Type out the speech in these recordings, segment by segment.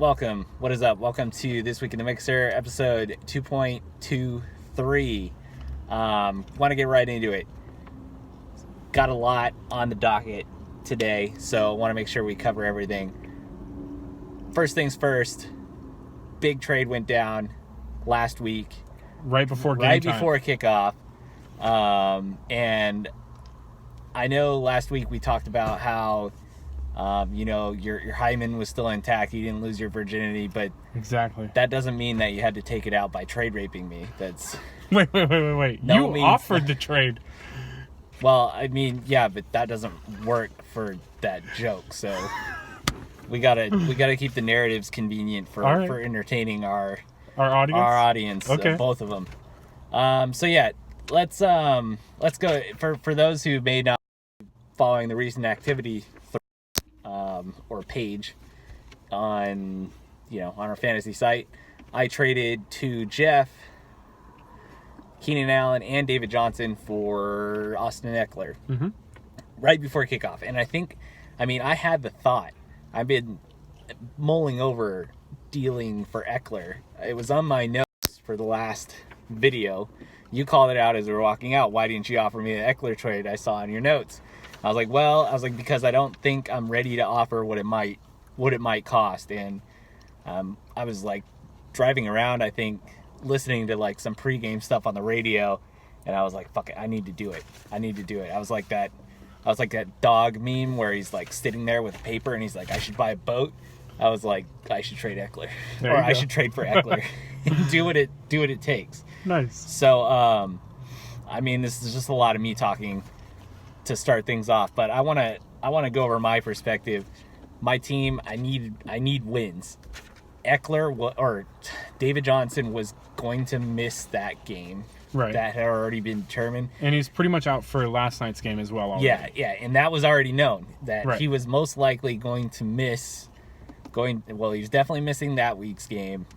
welcome. What is up? Welcome to This Week in the Mixer, episode 2.23. Want to get right into it. Got a lot on the docket today, so want to make sure we cover everything. First things first, big trade went down last week. Right before game time. Before kickoff. And I know last week we talked about how your hymen was still intact. You didn't lose your virginity, but exactly that doesn't mean that you had to take it out by trade raping me. That's wait. You offered the trade. Well, I mean, yeah, but that doesn't work for that joke. So we gotta keep the narratives convenient for entertaining our audience. Okay. Both of them. So yeah, let's go for those who may not be following the recent activity or page on our fantasy site. I traded to Jeff Keenan Allen and David Johnson for Austin Eckler right before kickoff. And I had the thought. I've been mulling over dealing for Eckler. It was on my notes for the last video. You called it out as we were walking out. Why didn't you offer me an Eckler trade? I saw in your notes. I was like, because I don't think I'm ready to offer what it might cost. And I was like driving around, I think, listening to like some pregame stuff on the radio, and I was like, fuck it, I need to do it. I was like that dog meme where he's like sitting there with a paper and he's like, I should buy a boat. I was like, I should trade Eckler, or I should trade for Eckler. do what it takes. Nice. So this is just a lot of me talking to start things off, but I want to go over my perspective. My team, I need wins. Eckler or David Johnson was going to miss that game. Right. That had already been determined. And he's pretty much out for last night's game as well already. Yeah, and that was already known that he was most likely going to miss he was definitely missing that week's game.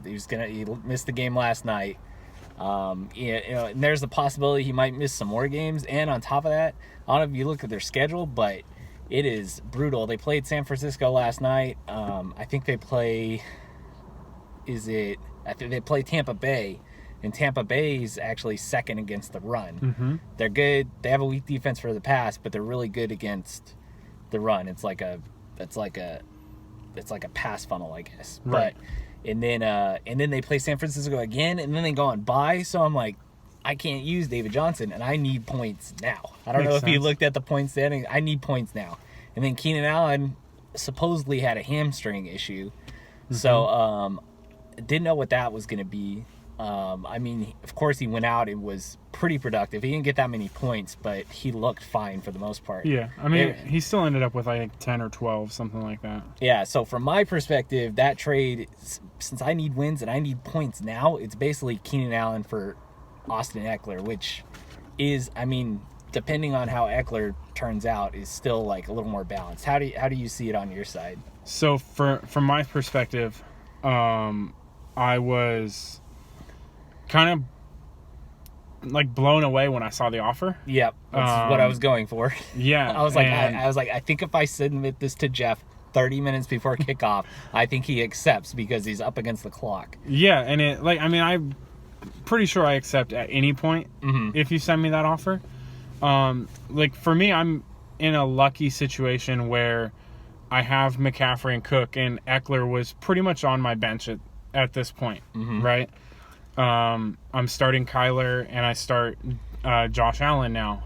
He missed the game last night. And there's the possibility he might miss some more games. And on top of that, I don't know if you look at their schedule, but it is brutal. They played San Francisco last night. I think they play Tampa Bay, and Tampa Bay is actually second against the run. Mm-hmm. They're good. They have a weak defense for the pass, but they're really good against the run. It's like a pass funnel, I guess. Right. And then they play San Francisco again, and then they go on bye. So I'm like, I can't use David Johnson, and I need points now. I don't know if you looked at the point standing. I need points now. And then Keenan Allen supposedly had a hamstring issue. Mm-hmm. So didn't know what that was going to be. Of course, he went out and was pretty productive. He didn't get that many points, but he looked fine for the most part. Yeah, he still ended up with, I think, 10 or 12, something like that. Yeah, so from my perspective, that trade, since I need wins and I need points now, it's basically Keenan Allen for Austin Eckler, which is, depending on how Eckler turns out, is still like a little more balanced. How do you see it on your side? So from my perspective, I was kind of like blown away when I saw the offer. Yep, that's what I was going for. Yeah, I was like, I think if I submit this to Jeff 30 minutes before kickoff, I think he accepts because he's up against the clock. Yeah, and I'm pretty sure I accept at any point if you send me that offer. For me, I'm in a lucky situation where I have McCaffrey and Cook, and Eckler was pretty much on my bench at this point, right? I'm starting Kyler, and I start Josh Allen now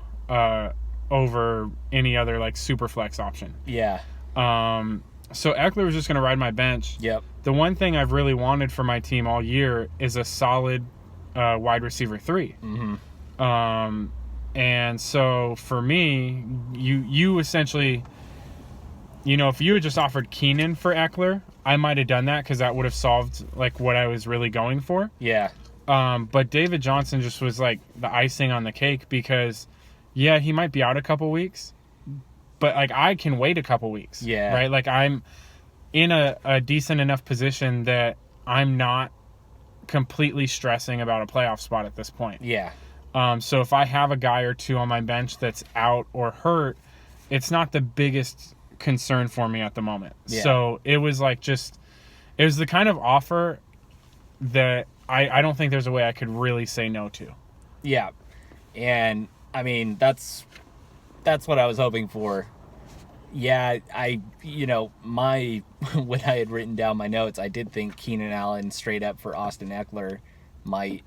over any other like super flex option. Yeah. So Eckler was just going to ride my bench. Yep. The one thing I've really wanted for my team all year is a solid wide receiver 3. And so for me, you essentially, if you had just offered Keenan for Eckler, I might have done that because that would have solved like what I was really going for. Yeah. But David Johnson just was like the icing on the cake because, yeah, he might be out a couple weeks, but like I can wait a couple weeks. Yeah. Right. Like I'm in a decent enough position that I'm not completely stressing about a playoff spot at this point. Yeah. So if I have a guy or two on my bench that's out or hurt, it's not the biggest concern for me at the moment. Yeah. So it was like just It was the kind of offer that I don't think there's a way I could really say no to. Yeah. And I mean, that's what I was hoping for. Yeah, my when I had written down my notes, I did think Keenan Allen straight up for Austin Eckler might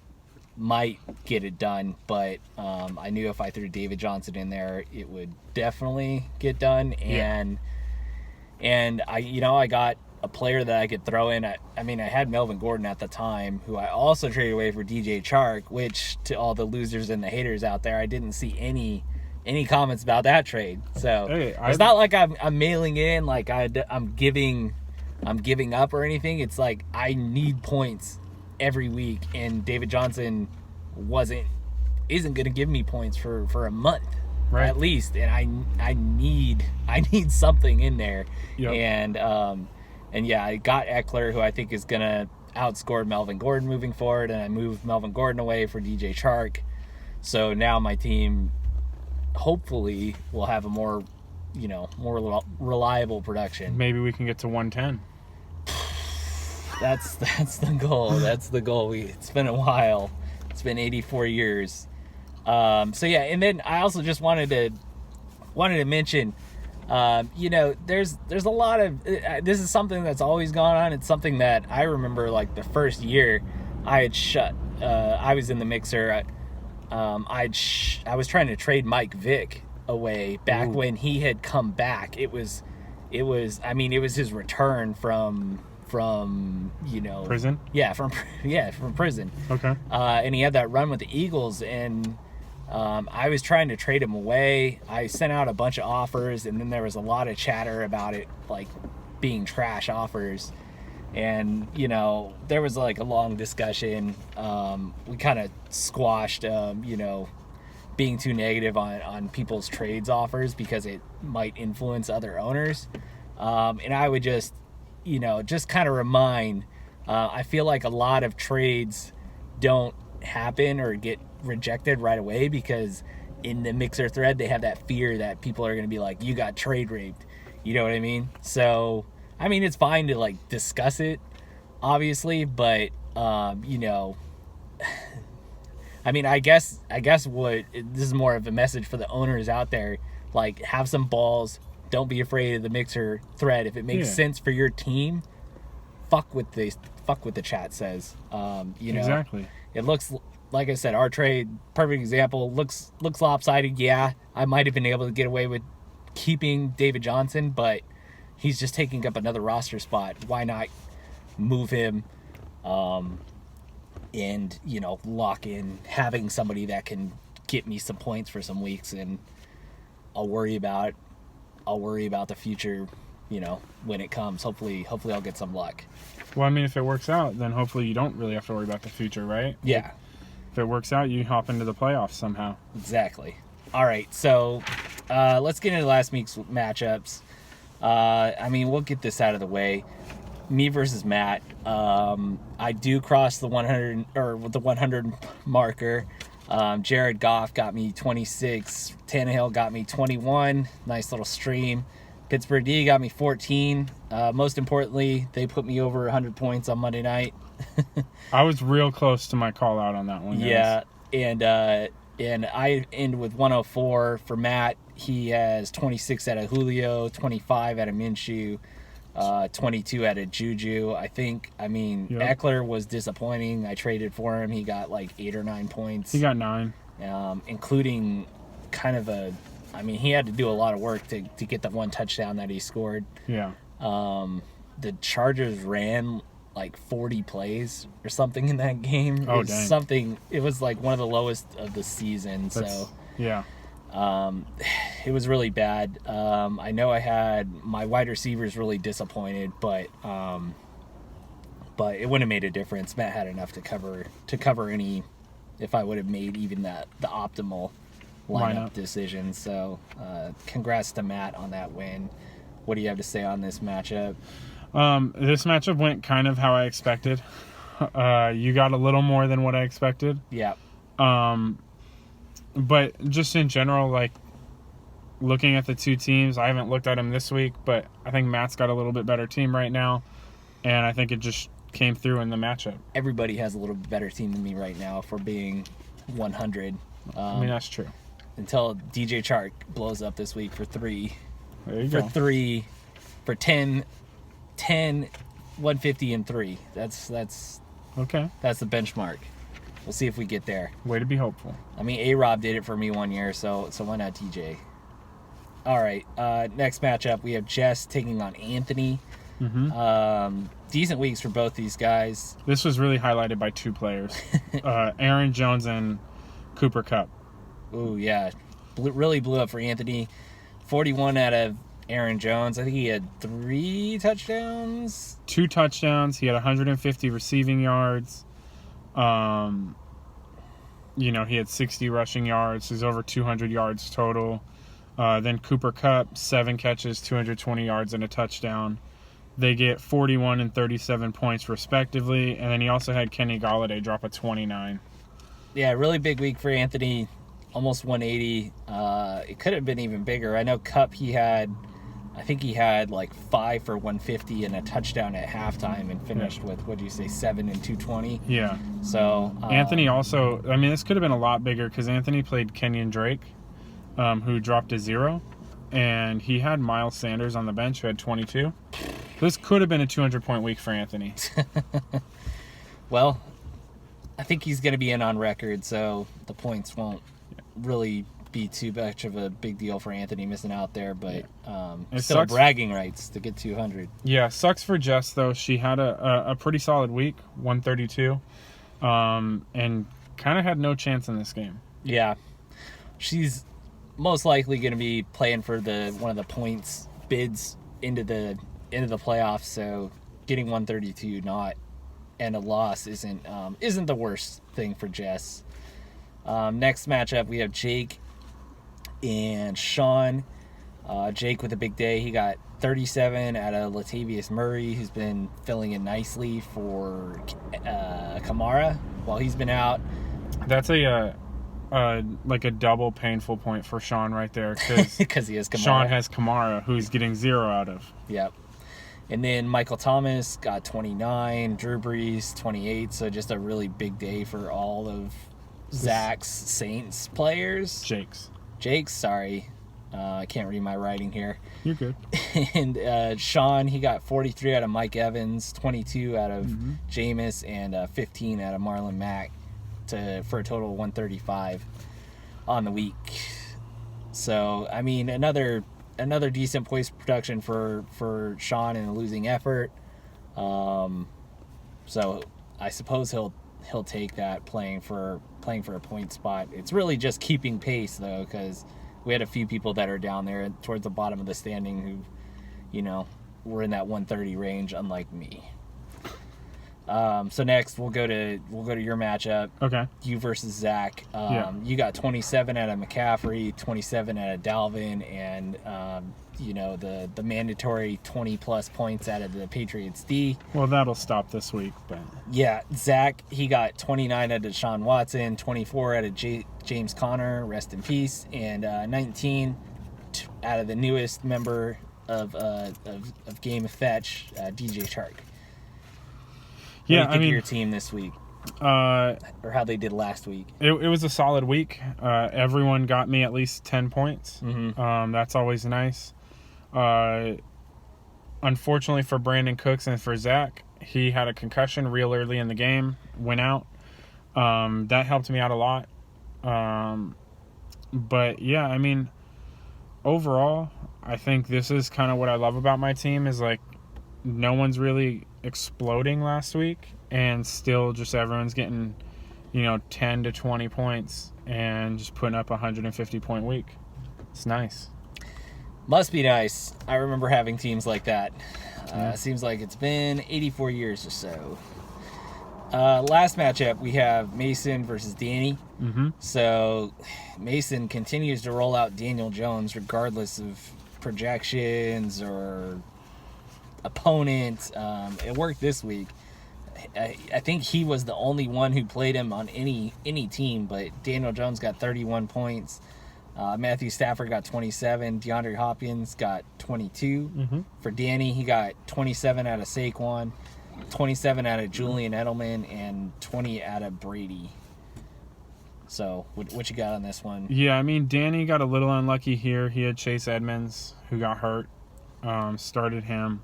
get it done, but I knew if I threw David Johnson in there, it would definitely get done. And I got a player that I could throw in. I had Melvin Gordon at the time, who I also traded away for DJ Chark, which to all the losers and the haters out there, I didn't see any comments about that trade. So it's not like I'm mailing it in like I'm giving up or anything. It's like I need points every week, and David Johnson isn't going to give me points for a month. Right. At least, and I need something in there. Yep. And yeah, I got Eckler, who I think is gonna outscore Melvin Gordon moving forward, and I moved Melvin Gordon away for DJ Chark. So now my team hopefully will have a more reliable production. Maybe we can get to 110. That's the goal. That's the goal. It's been a while. It's been 84 years. So yeah, and then I also just wanted to mention, there's a lot of this is something that's always gone on. It's something that I remember, like the first year I had I was in the mixer. I was trying to trade Mike Vick away back when he had come back. It was his return from prison. Yeah, from prison. Okay. And he had that run with the Eagles, and I was trying to trade him away. I sent out a bunch of offers, and then there was a lot of chatter about it, like being trash offers. And, there was like a long discussion. We kind of squashed, being too negative on people's trades offers because it might influence other owners. And I would just kind of remind, I feel like a lot of trades don't happen or get rejected right away because in the mixer thread they have that fear that people are going to be like, you got trade raped, you know what I mean? So it's fine to like discuss it, obviously, but I guess this is more of a message for the owners out there, like have some balls, don't be afraid of the mixer thread. If it makes sense for your team, fuck what the chat says. Exactly. It looks, like I said, our trade, perfect example, looks lopsided. Yeah, I might have been able to get away with keeping David Johnson, but he's just taking up another roster spot. Why not move him and, lock in having somebody that can get me some points for some weeks, and I'll worry about the future, when it comes. Hopefully I'll get some luck. Well, if it works out, then hopefully you don't really have to worry about the future, right? Yeah. If it works out, you hop into the playoffs somehow. Exactly. All right, so let's get into last week's matchups. We'll get this out of the way. Me versus Matt. I do cross the 100 marker. Jared Goff got me 26. Tannehill got me 21. Nice little stream. Pittsburgh D got me 14. Most importantly, they put me over 100 points on Monday night. I was real close to my call out on that one. Yeah, and I end with 104 for Matt. He has 26 out of Julio, 25 out of Minshew, 22 out of Juju. Eckler was disappointing. I traded for him. He got like 8 or 9 points. He got 9. Including kind of he had to do a lot of work to get the one touchdown that he scored. Yeah. The Chargers ran like 40 plays or something in that game. Oh, dang. It was like one of the lowest of the season. Yeah. It was really bad. I know I had my wide receivers really disappointed, but it wouldn't have made a difference. Matt had enough to cover any, if I would have made even the optimal lineup decision. So congrats to Matt on that win. What do you have to say on this matchup? This matchup went kind of how I expected. You got a little more than what I expected. Yeah. But just in general, like looking at the two teams, I haven't looked at them this week, but I think Matt's got a little bit better team right now. and I think it just came through in the matchup. Everybody has a little bit better team than me right now for being 100. I mean, that's true. Until DJ Chark blows up this week for three. There you For go. 3, for 10, 150 and 3. That's Okay. the benchmark. We'll see if we get there. Way to be hopeful. I mean, A-Rob did it for me one year, so why not TJ? All right, next matchup, we have Jess taking on Anthony. Decent weeks for both these guys. This was really highlighted by 2 players, Aaron Jones and Cooper Kupp. Ooh, yeah. Really blew up for Anthony. 41 out of Aaron Jones. I think he had 3 touchdowns. 2 touchdowns. He had 150 receiving yards. He had 60 rushing yards. He's over 200 yards total. Then Cooper Kupp, 7 catches, 220 yards, and a touchdown. They get 41 and 37 points respectively. And then he also had Kenny Golladay drop a 29. Yeah, really big week for Anthony. Almost 180. It could have been even bigger. I know Kupp, I think he had like 5 for 150 and a touchdown at halftime and finished with, 7 and 220. Yeah. So Anthony also, I mean, this could have been a lot bigger because Anthony played Kenyon Drake, who dropped a 0, and he had Miles Sanders on the bench who had 22. This could have been a 200-point week for Anthony. Well, I think he's going to be in on record, so the points won't really be too much of a big deal for Anthony missing out there, but still sucks. bragging rights to get 200. Yeah, sucks for Jess, though. She had a pretty solid week, 132, and kind of had no chance in this game. Yeah. She's most likely going to be playing for one of the points bids into the playoffs, so getting 132 and a loss isn't the worst thing for Jess. Next matchup, we have Jake and Sean. Jake with a big day. He got 37 out of Latavius Murray, who's been filling in nicely for Kamara while he's been out. That's like a double painful point for Sean right there because he has Kamara. Sean has Kamara, who's getting 0 out of. Yep. And then Michael Thomas got 29, Drew Brees 28, so just a really big day for all of Zach's Saints players. Jake's, sorry. I can't read my writing here. You're good. And Sean, he got 43 out of Mike Evans, 22 out of Jameis, and 15 out of Marlon Mack for a total of 135 on the week. So, I mean, another decent points production for Sean in a losing effort. So I suppose he'll take that playing for a point spot. It's really just keeping pace though, because we had a few people that are down there towards the bottom of the standing who, were in that 130 range, unlike me. So next we'll go to your matchup. Okay. You versus Zach. You got 27 out of McCaffrey, 27 out of Dalvin, and the mandatory 20 plus points out of the Patriots D. Well, that'll stop this week, but yeah, Zach, he got 29 out of Deshaun Watson, 24 out of James Conner, rest in peace, and 19 out of the newest member of Game of Fetch, DJ Chark. What do you think of your team this week? Or how they did last week? It was a solid week. Everyone got me at least 10 points. That's always nice. Unfortunately for Brandon Cooks and for Zach, he had a concussion real early in the game, went out. That helped me out a lot. But yeah, I mean, overall, I think this is kind of what I love about my team is like no one's really exploding last week, and still just everyone's getting 10 to 20 points and just putting up a 150 point week. It's nice. Must be nice. I remember having teams like that. Seems like it's been 84 years or so. Last matchup, we have Mason versus Danny. So Mason continues to roll out Daniel Jones regardless of projections or opponent. It worked this week. I think he was the only one who played him on any team, but Daniel Jones got 31 points. Matthew Stafford got 27. DeAndre Hopkins got 22. Mm-hmm. For Danny, he got 27 out of Saquon, 27 out of Julian Edelman, and 20 out of Brady. So, what you got on this one? Yeah, I mean, Danny got a little unlucky here. He had Chase Edmonds, who got hurt, started him.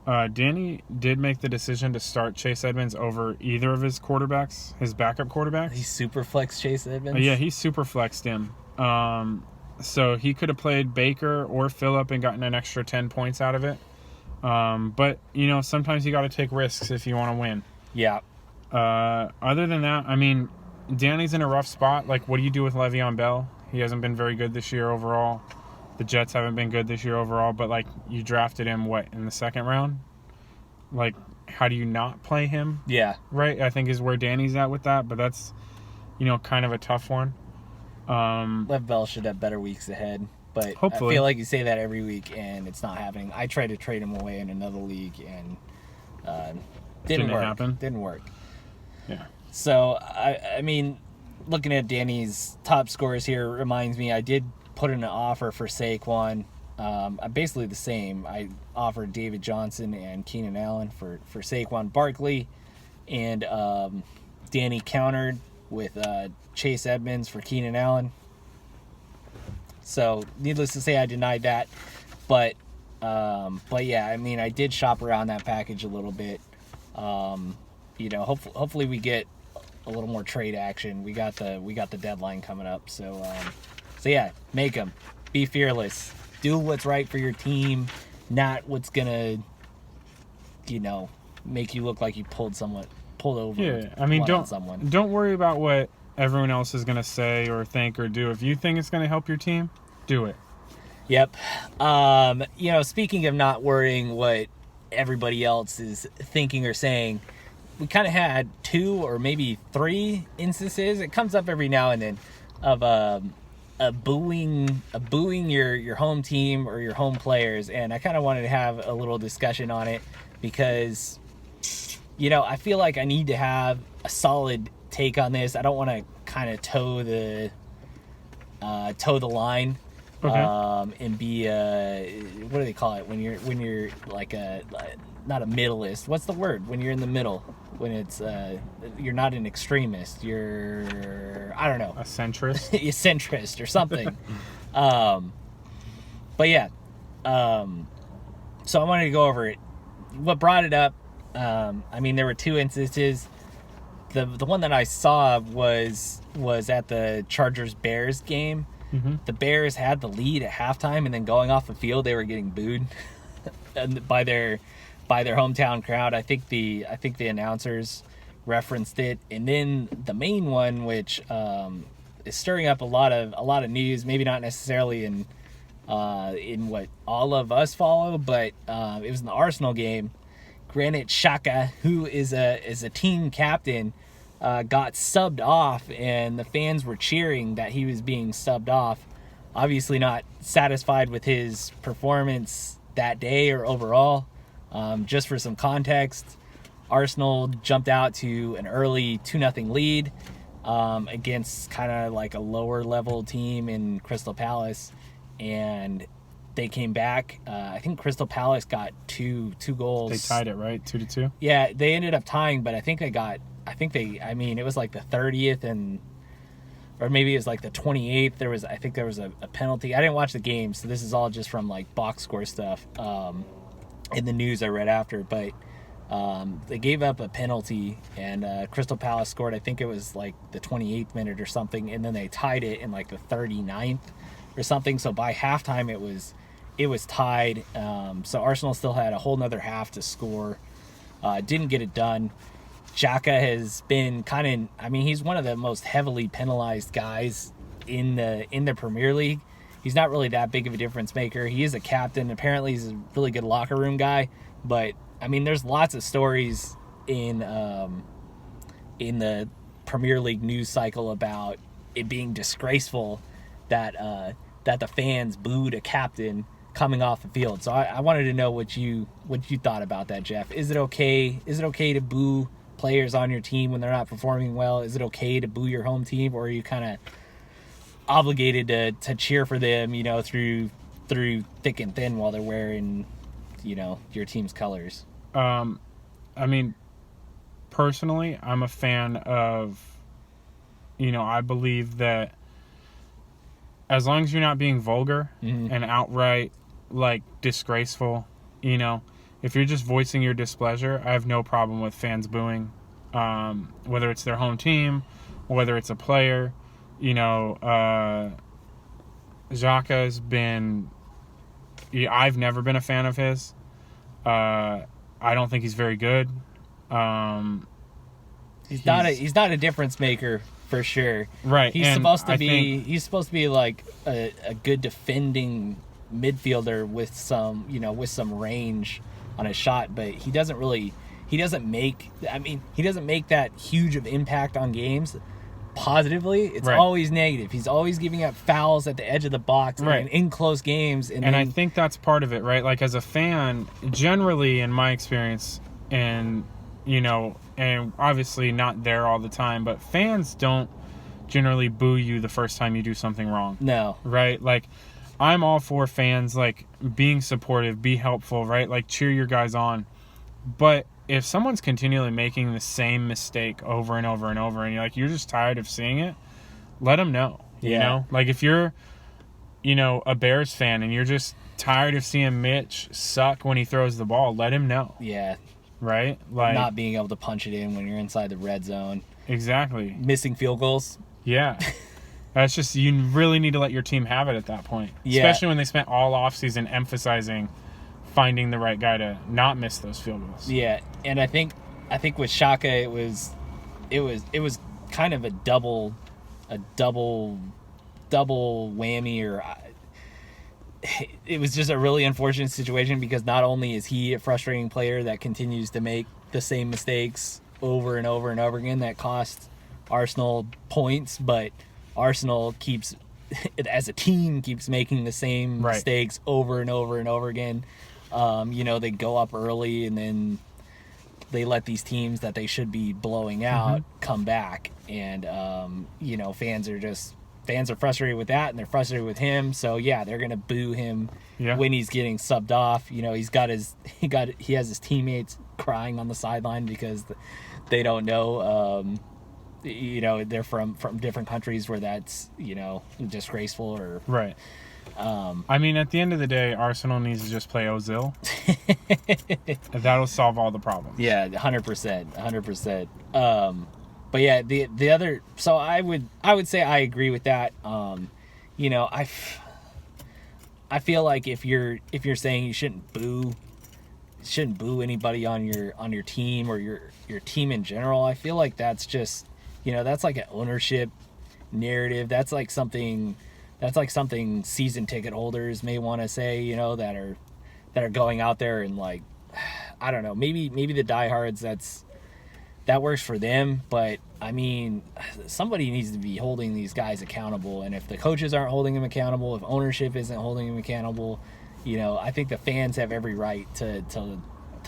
Danny did make the decision to start Chase Edmonds over either of his quarterbacks, his backup quarterbacks. He super flexed Chase Edmonds? Yeah, he super flexed him. So he could have played Baker or Phillip and gotten an extra 10 points out of it. But, you know, sometimes you got to take risks if you want to win. Yeah. Other than that, I mean, Danny's in a rough spot. Like, what do you do with Le'Veon Bell? He hasn't been very good this year overall. The Jets haven't been good this year overall, but, like, you drafted him, in the second round? Like, how do you not play him? Yeah. Right? I think is where Danny's at with that, but that's, you know, kind of a tough one. Lev Bell should have better weeks ahead, but hopefully. I feel like you say that every week, and it's not happening. I tried to trade him away in another league, and didn't work. Happen? Didn't work. Yeah. So, I mean, looking at Danny's top scores here reminds me I did put in an offer for Saquon. Basically the same. I offered David Johnson and Keenan Allen for Saquon Barkley, and Danny countered with Chase Edmonds for Keenan Allen. So, needless to say, I denied that. But yeah, I mean, I did shop around that package a little bit. You know, hopefully we get a little more trade action. We got the deadline coming up. So yeah, make them. Be fearless. Do what's right for your team, not what's gonna, you know, make you look like you pulled over. Yeah, I mean, someone. Don't worry about what everyone else is gonna say or think or do. If you think it's gonna help your team, do it. Yep. You know, speaking of not worrying what everybody else is thinking or saying, we kind of had 2 or maybe 3 instances. It comes up every now and then of booing your home team or your home players, and I kind of wanted to have a little discussion on it because, you know, I feel like I need to have a solid take on this. I don't want to kind of toe the line. Okay. And be what do they call it when you're like not a middleist? What's the word when you're in the middle? When it's you're not an extremist. You're, I don't know, A centrist. a centrist or something. But yeah. So I wanted to go over it. What brought it up? I mean, there were 2 instances. The one that I saw was at the Chargers-Bears game. Mm-hmm. The Bears had the lead at halftime, and then going off the field, they were getting booed by their hometown crowd. I think the announcers referenced it, and then the main one, which is stirring up a lot of news. Maybe not necessarily in what all of us follow, but it was in the Arsenal game. Granit Xhaka, who is a team captain, got subbed off, and the fans were cheering that he was being subbed off. Obviously not satisfied with his performance that day or overall. Just for some context, Arsenal jumped out to an early 2-0 lead against kind of like a lower level team in Crystal Palace, and they came back. I think Crystal Palace got two goals. They tied it, right? 2-2? Yeah, they ended up tying, but I mean, it was like the 30th or maybe it was like the 28th. There was a penalty. I didn't watch the game, so this is all just from like box score stuff in the news I read after. But they gave up a penalty, and Crystal Palace scored. I think it was like the 28th minute or something, and then they tied it in like the 39th or something. So by halftime, it was tied. So Arsenal still had a whole nother half to score. Didn't get it done. Xhaka has been he's one of the most heavily penalized guys in the Premier League. He's not really that big of a difference maker. He is a captain. Apparently he's a really good locker room guy. But, I mean, there's lots of stories in the Premier League news cycle about it being disgraceful that the fans booed a captain coming off the field. So I wanted to know what you thought about that, Jeff. Is it okay to boo players on your team when they're not performing well? Is it okay to boo your home team, or are you kind of obligated to cheer for them, through thick and thin while they're wearing, your team's colors. I mean, personally, I'm a fan of, I believe that as long as you're not being vulgar and outright, like, disgraceful, if you're just voicing your displeasure, I have no problem with fans booing, whether it's their home team, or whether it's a player. Xhaka's been... I've never been a fan of his. I don't think he's very good. He's not a difference maker for sure. Right. He's supposed to be like a good defending midfielder with some range on his shot, but he doesn't make that huge of impact on games positively. It's always negative. He's always giving up fouls at the edge of the box and in close games. And I think that's part of it, right? Like, as a fan, generally in my experience, and obviously not there all the time, but fans don't generally boo you the first time you do something wrong. No. Right? Like, I'm all for fans, like, being supportive, be helpful, right? Like, cheer your guys on. But if someone's continually making the same mistake over and over and over, and you're just tired of seeing it, let them know. You know? Like, if you're, a Bears fan and you're just tired of seeing Mitch suck when he throws the ball, let him know. Yeah. Right? Like, not being able to punch it in when you're inside the red zone. Exactly. Missing field goals. Yeah. That's just, you really need to let your team have it at that point. Yeah. Especially when they spent all offseason emphasizing finding the right guy to not miss those field goals. Yeah, and I think with Xhaka it was kind of a double whammy, or it was just a really unfortunate situation, because not only is he a frustrating player that continues to make the same mistakes over and over and over again that cost Arsenal points, but Arsenal keeps, as a team, keeps making the same mistakes over and over and over again. They go up early and then they let these teams that they should be blowing out come back, and fans are frustrated with that, and they're frustrated with him. So they're gonna boo him when he's getting subbed off. He has his teammates crying on the sideline because they don't know. They're from different countries where that's disgraceful or right. I mean, at the end of the day, Arsenal needs to just play Ozil. That'll solve all the problems. Yeah, 100%. But yeah, the other. So I would say I agree with that. I feel like if you're saying you shouldn't boo anybody on your team or your team in general, I feel like that's just that's like an ownership narrative. That's like something season ticket holders may want to say, that are going out there and, like, I don't know, maybe the diehards, that works for them, but I mean, somebody needs to be holding these guys accountable. And if the coaches aren't holding them accountable, if ownership isn't holding them accountable, I think the fans have every right to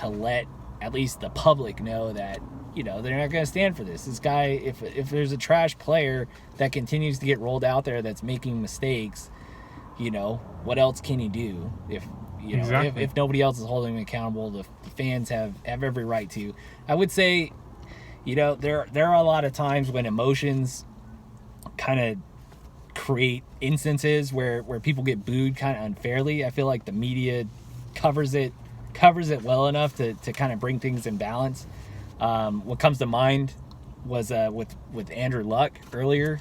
let at least the public know that they're not going to stand for this. This guy, if there's a trash player that continues to get rolled out there that's making mistakes, what else can he do? If if nobody else is holding him accountable, the fans have every right to. I would say, there are a lot of times when emotions kind of create instances where people get booed kind of unfairly. I feel like the media covers it well enough to kind of bring things in balance. What comes to mind was with Andrew Luck earlier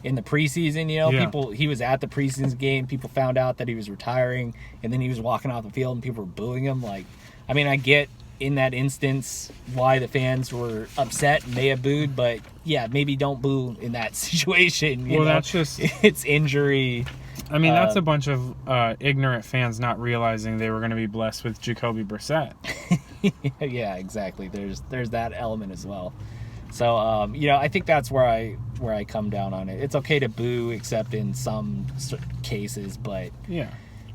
in the preseason. He was at the preseason game. People found out that he was retiring, and then he was walking off the field, and people were booing him. Like, I mean, I get in that instance why the fans were upset and they have booed, but maybe don't boo in that situation. That's just it's injury. I mean, that's a bunch of ignorant fans not realizing they were going to be blessed with Jacoby Brissett. Yeah, exactly. There's that element as well. So, I think that's where I come down on it. It's okay to boo, except in some cases, but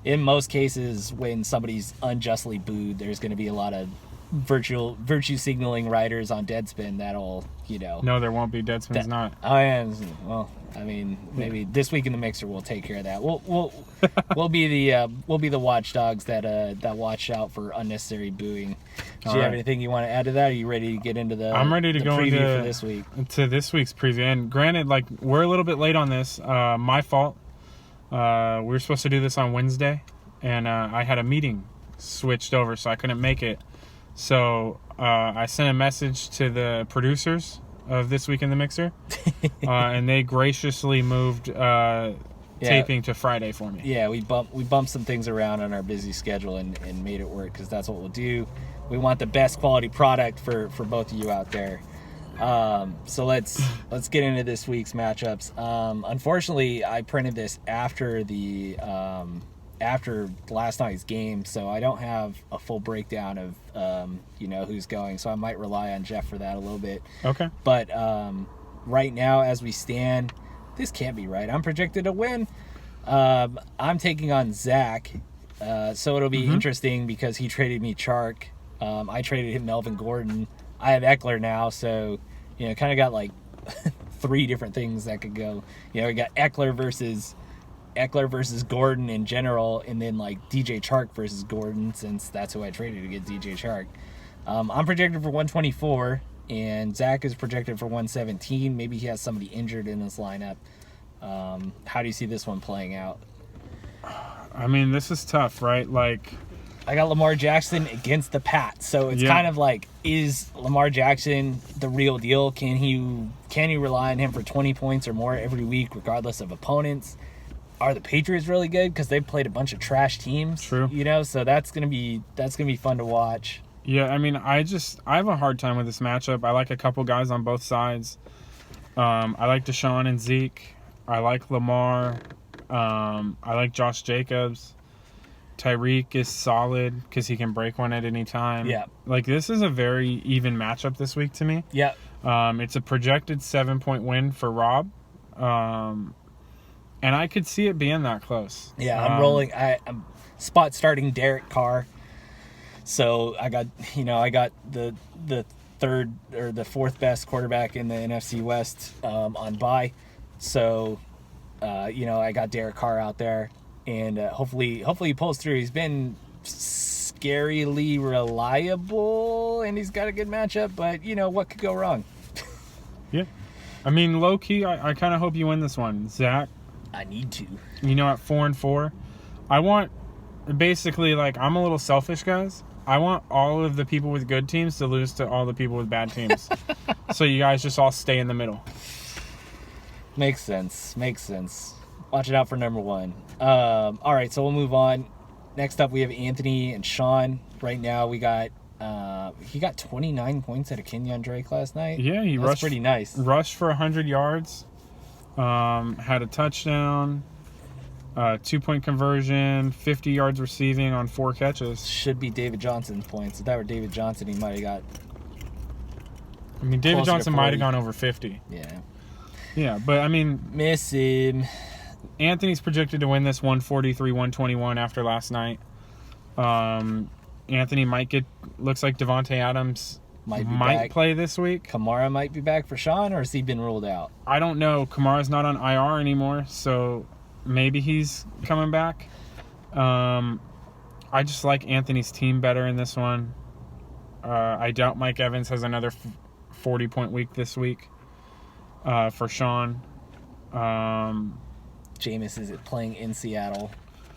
in most cases, when somebody's unjustly booed, there's going to be a lot of virtue signaling riders on Deadspin that'll, No, there won't be. Deadspin's not. Oh yeah. Well, I mean, maybe this week in the mixer we'll take care of that. We'll be the watchdogs that watch out for unnecessary booing. Do you have anything you want to add to that? Are you ready to get into the? I'm ready to go preview into for this week. To this week's preview. And granted, like, we're a little bit late on this. My fault. We were supposed to do this on Wednesday, and I had a meeting switched over, so I couldn't make it. So I sent a message to the producers of This Week in the Mixer, and they graciously moved taping to Friday for me. Yeah, we bumped some things around on our busy schedule and made it work, because that's what we'll do. We want the best quality product for both of you out there. So let's get into this week's matchups. Unfortunately, I printed this after last night's game, so I don't have a full breakdown of who's going. So I might rely on Jeff for that a little bit. Okay. But right now, as we stand, this can't be right. I'm projected to win. I'm taking on Zach, so it'll be interesting because he traded me Chark. I traded him Melvin Gordon. I have Eckler now, so kind of got like 3 different things that could go. We got Eckler versus Gordon in general, and then like DJ Chark versus Gordon, since that's who I traded to get DJ Chark. I'm projected for 124, and Zach is projected for 117. Maybe he has somebody injured in his lineup. How do you see this one playing out? I mean, this is tough, right? Like, I got Lamar Jackson against the Pats, so it's kind of like, is Lamar Jackson the real deal? Can you rely on him for 20 points or more every week, regardless of opponents? Are the Patriots really good? Because they've played a bunch of trash teams. True. So that's gonna be fun to watch. Yeah, I mean, I have a hard time with this matchup. I like a couple guys on both sides. I like Deshaun and Zeke. I like Lamar. I like Josh Jacobs. Tyreek is solid because he can break one at any time. Yeah. Like, this is a very even matchup this week to me. Yeah. It's a projected 7-point win for Rob. And I could see it being that close. Yeah, I'm rolling. I'm spot starting Derek Carr. So I got the third or the fourth best quarterback in the NFC West on bye. So I got Derek Carr out there, and hopefully he pulls through. He's been scarily reliable, and he's got a good matchup. But what could go wrong? Yeah, I mean, low key, I kind of hope you win this one, Zach. I need to. At 4-4, I want, basically, like, I'm a little selfish, guys. I want all of the people with good teams to lose to all the people with bad teams. So you guys just all stay in the middle. Makes sense. Watch it out for number 1. All right, so we'll move on. Next up, we have Anthony and Sean. Right now, we got he got 29 points out of Kenyon Drake last night. Yeah, That's rushed pretty nice. Rushed for 100 yards. Had a touchdown, 2-point conversion, 50 yards receiving on 4 catches. Should be David Johnson's points. If that were David Johnson, he might have got. I mean, David Johnson might have gone over 50. Yeah. Yeah, but I mean, Miss him. Anthony's projected to win this 143-121 after last night. Anthony looks like Devontae Adams might play this week. Kamara might be back for Sean, or has he been ruled out? I don't know. Kamara's not on IR anymore, so maybe he's coming back. I just like Anthony's team better in this one. I doubt Mike Evans has another 40-point week this week for Sean. Jameis is playing in Seattle,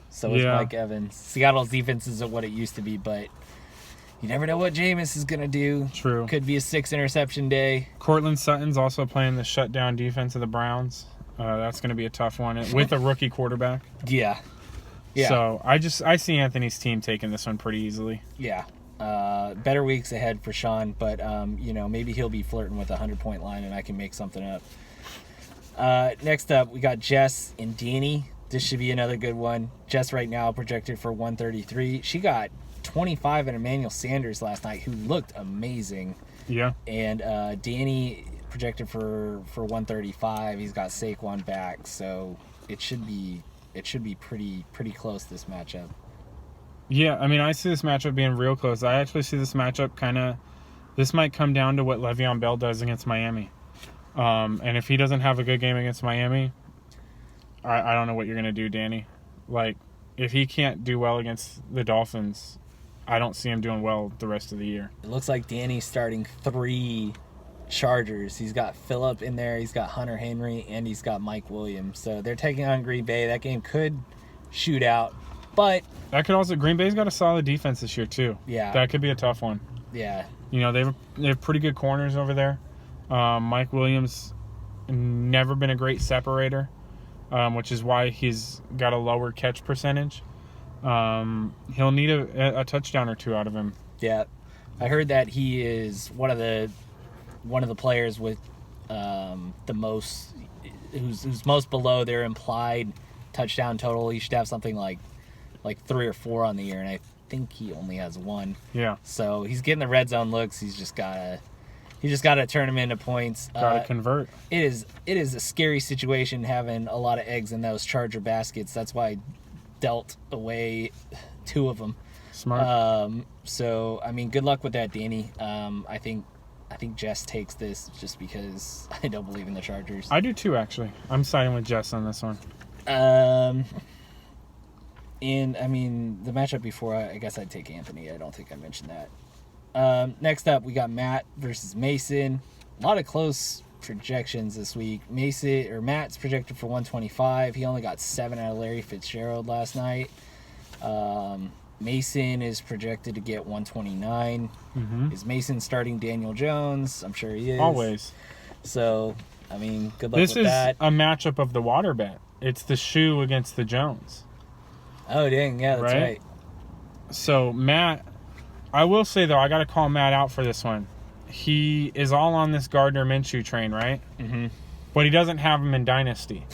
so is Mike Evans. Seattle's defense isn't what it used to be, but you never know what Jameis is going to do. True. Could be a 6-interception day. Cortland Sutton's also playing the shutdown defense of the Browns. That's going to be a tough one with a rookie quarterback. Yeah. So I see Anthony's team taking this one pretty easily. Yeah. Better weeks ahead for Sean, but maybe he'll be flirting with a 100-point line and I can make something up. Next up, we got Jess and Danny. This should be another good one. Jess right now projected for 133. She got 25 in Emmanuel Sanders last night, who looked amazing. Yeah. And Danny projected for 135. He's got Saquon back, so it should be pretty close, this matchup. Yeah, I mean, I see this matchup being real close. I actually see this matchup this might come down to what Le'Veon Bell does against Miami. And if he doesn't have a good game against Miami, I don't know what you're going to do, Danny. Like, if he can't do well against the Dolphins, I don't see him doing well the rest of the year. It looks like Danny's starting 3 Chargers. He's got Phillip in there, he's got Hunter Henry, and he's got Mike Williams. So they're taking on Green Bay. That game could shoot out, but that could also, Green Bay's got a solid defense this year too. Yeah, that could be a tough one. Yeah, you know, they have pretty good corners over there. Mike Williams never been a great separator, which is why he's got a lower catch percentage. He'll need a touchdown or 2 out of him. Yeah, I heard that he is one of the players with the most who's most below their implied touchdown total. He should have something like 3 or 4 on the year, and I think he only has 1. Yeah. So he's getting the red zone looks. He's just gotta turn them into points. Gotta convert. It is a scary situation having a lot of eggs in those Charger baskets. That's why I dealt away 2 of them. Smart. So I mean, good luck with that, Danny. I think Jess takes this just because I don't believe in the Chargers. I do too, actually. I'm siding with Jess on this one. And I mean, the matchup before, I guess I'd take Anthony. I don't think I mentioned that. Next up, we got Matt versus Mason. A lot of close projections this week. Matt's projected for 125. He only got 7 out of Larry Fitzgerald last night. Mason is projected to get 129. Mm-hmm. Is Mason starting Daniel Jones? I'm sure he is. Always. So, I mean, good luck with that. This is a matchup of the water bet. It's the shoe against the Jones. Oh, dang. Yeah, that's right. So, Matt, I will say, though, I got to call Matt out for this one. He is all on this Gardner Minshew train, right? Mm-hmm. But he doesn't have him in Dynasty.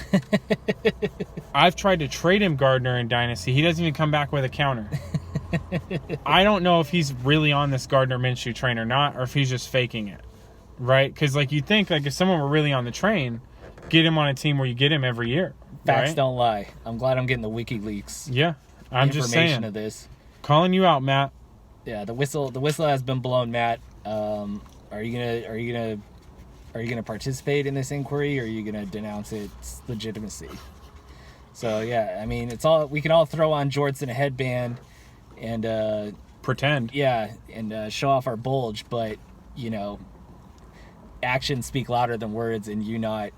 I've tried to trade him Gardner in Dynasty. He doesn't even come back with a counter. I don't know if he's really on this Gardner Minshew train or not, or if he's just faking it, right? Because, like, you think, like, if someone were really on the train, get him on a team where you get him every year. Facts right? don't lie. I'm glad I'm getting the WikiLeaks. Yeah, I'm just saying. Of this. Calling you out, Matt. Yeah, the whistle has been blown, Matt. Are you gonna participate in this inquiry, or are you gonna denounce its legitimacy? So yeah, I mean, we can all throw on jorts and a headband and pretend. Yeah, and show off our bulge, but you know, actions speak louder than words, and you not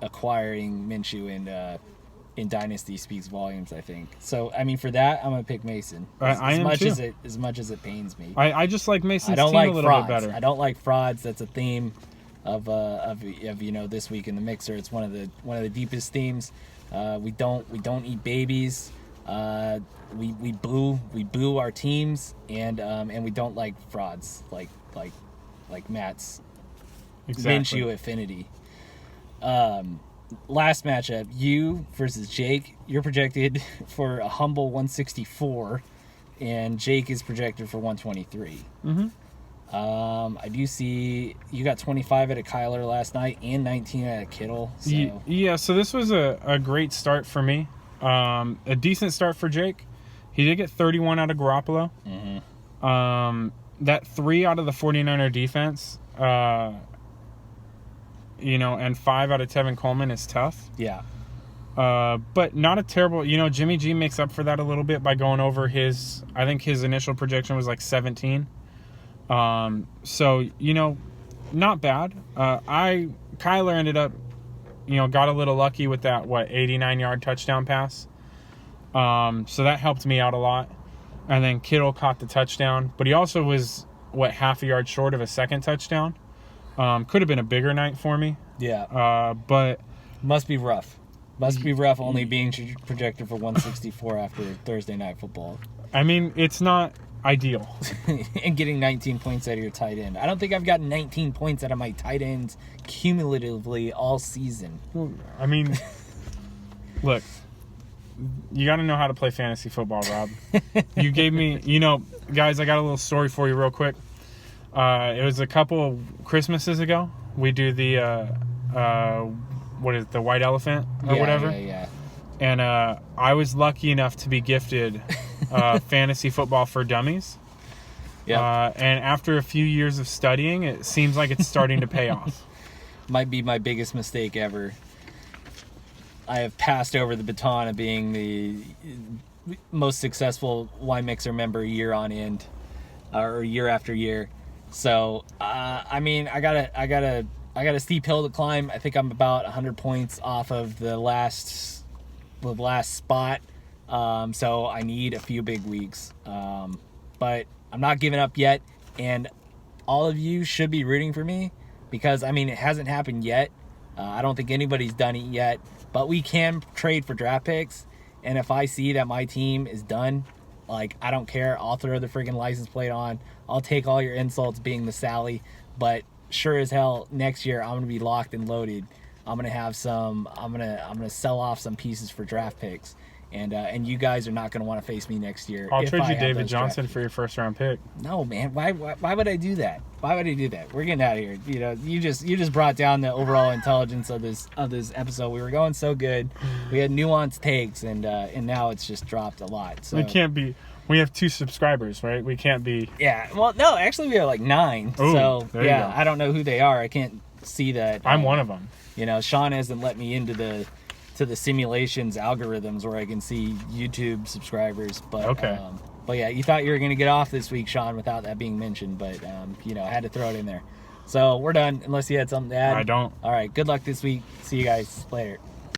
acquiring Minshew in Dynasty speaks volumes, I think. So I mean, for that, I'm gonna pick Mason. I am too. As much as it pains me. I just like Mason's team a little bit better. I don't like frauds. That's a theme of you know, this week in the mixer. It's one of the deepest themes. We don't eat babies. We boo our teams, and we don't like frauds like Matt's exactly. Minshew affinity. Last matchup, you versus Jake. You're projected for a humble 164, and Jake is projected for 123. Mm-hmm. I do see you got 25 out of Kyler last night and 19 out of Kittle. So. Yeah, so this was a great start for me. A decent start for Jake. He did get 31 out of Garoppolo. Mm-hmm. That 3 out of the 49er defense, you know, and 5 out of Tevin Coleman is tough. Yeah. But not a terrible, you know, Jimmy G makes up for that a little bit by going over I think his initial projection was like 17. So, you know, not bad. Kyler ended up, you know, got a little lucky with that, 89-yard touchdown pass. So that helped me out a lot. And then Kittle caught the touchdown, but he also was, half a yard short of a second touchdown. Could have been a bigger night for me. Yeah. But must be rough. Must be rough only being projected for 164 after Thursday Night Football. I mean, it's not ideal. And getting 19 points out of your tight end. I don't think I've gotten 19 points out of my tight ends cumulatively all season. I mean, look, you got to know how to play fantasy football, Rob. You gave me, you know, guys, I got a little story for you real quick. It was a couple of Christmases ago. We do the, the white elephant or whatever. Yeah. And I was lucky enough to be gifted Fantasy Football for Dummies. Yeah. And after a few years of studying, it seems like it's starting to pay off. Might be my biggest mistake ever. I have passed over the baton of being the most successful wine mixer member year on end, or year after year. So I mean, I got a steep hill to climb. I think I'm about 100 points off of the last spot. So I need a few big weeks. But I'm not giving up yet, and all of you should be rooting for me, because I mean, it hasn't happened yet. I don't think anybody's done it yet, but we can trade for draft picks. And if I see that my team is done, like, I don't care. I'll throw the friggin' license plate on. I'll take all your insults being the Sally, but sure as hell next year I'm gonna be locked and loaded. I'm gonna sell off some pieces for draft picks, and you guys are not gonna want to face me next year. I'll if trade I you have David those Johnson draft for your first round pick. No, man. Why would I do that? Why would I do that? We're getting out of here. You know, you just brought down the overall intelligence of this episode. We were going so good. We had nuanced takes, and now it's just dropped a lot. So We can't be. We have 2 subscribers, right? We can't be. yeah. Well, no, actually we have like 9. Ooh, so there you yeah, go. I don't know who they are. I can't see that. I'm one of them. You know, Sean hasn't let me into the simulations algorithms where I can see YouTube subscribers. But Okay. But yeah, you thought you were going to get off this week, Sean, without that being mentioned. But you know, I had to throw it in there. So we're done. Unless you had something to add. I don't. All right. Good luck this week. See you guys later.